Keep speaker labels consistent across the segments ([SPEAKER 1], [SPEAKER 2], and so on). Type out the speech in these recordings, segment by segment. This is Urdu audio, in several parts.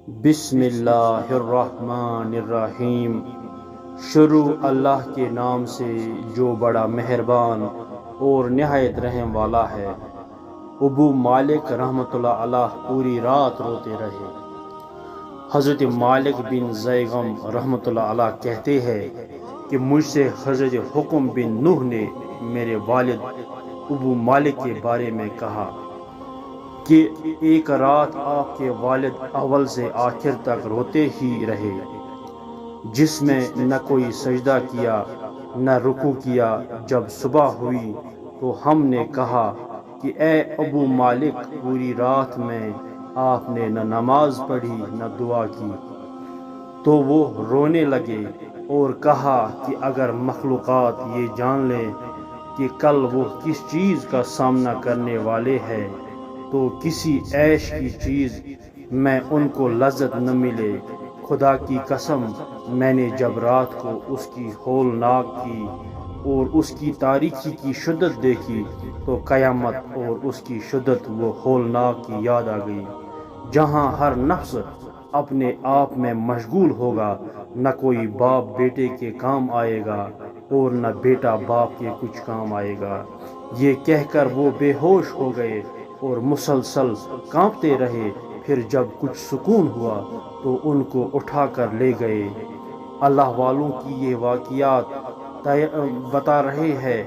[SPEAKER 1] بسم اللہ الرحمن الرحیم۔ شروع اللہ کے نام سے جو بڑا مہربان اور نہایت رحم والا ہے۔ ابو مالک رحمۃ اللہ علیہ پوری رات روتے رہے۔ حضرت مالک بن زیغم رحمۃ اللہ علیہ کہتے ہیں کہ مجھ سے حضرت حکم بن نوح نے میرے والد ابو مالک کے بارے میں کہا کہ ایک رات آپ کے والد اول سے آخر تک روتے ہی رہے، جس میں نہ کوئی سجدہ کیا نہ رکوع کیا۔ جب صبح ہوئی تو ہم نے کہا کہ اے ابو مالک، پوری رات میں آپ نے نہ نماز پڑھی نہ دعا کی۔ تو وہ رونے لگے اور کہا کہ اگر مخلوقات یہ جان لیں کہ کل وہ کس چیز کا سامنا کرنے والے ہیں تو کسی عیش کی چیز میں ان کو لذت نہ ملے۔ خدا کی قسم، میں نے جب رات کو اس کی ہولناک کی اور اس کی تاریکی کی شدت دیکھی تو قیامت اور اس کی شدت و ہولناک کی یاد آ گئی، جہاں ہر نفس اپنے آپ میں مشغول ہوگا، نہ کوئی باپ بیٹے کے کام آئے گا اور نہ بیٹا باپ کے کچھ کام آئے گا۔ یہ کہہ کر وہ بے ہوش ہو گئے اور مسلسل کانپتے رہے۔ پھر جب کچھ سکون ہوا تو ان کو اٹھا کر لے گئے۔ اللہ والوں کی یہ واقعات بتا رہے ہیں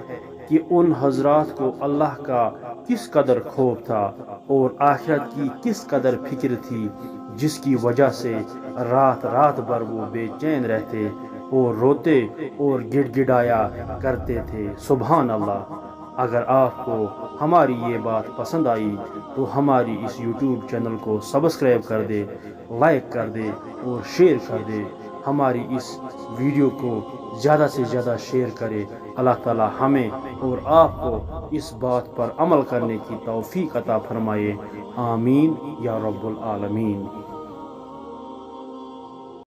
[SPEAKER 1] کہ ان حضرات کو اللہ کا کس قدر خوف تھا اور آخرت کی کس قدر فکر تھی، جس کی وجہ سے رات بھر وہ بے چین رہتے اور روتے اور گڑ گڑایا کرتے تھے۔ سبحان اللہ۔ اگر آپ کو ہماری یہ بات پسند آئی تو ہماری اس یوٹیوب چینل کو سبسکرائب کر دے، لائک کر دے اور شیئر کر دے۔ ہماری اس ویڈیو کو زیادہ سے زیادہ شیئر کرے۔ اللہ تعالی ہمیں اور آپ کو اس بات پر عمل کرنے کی توفیق عطا فرمائے۔ آمین یا رب العالمین۔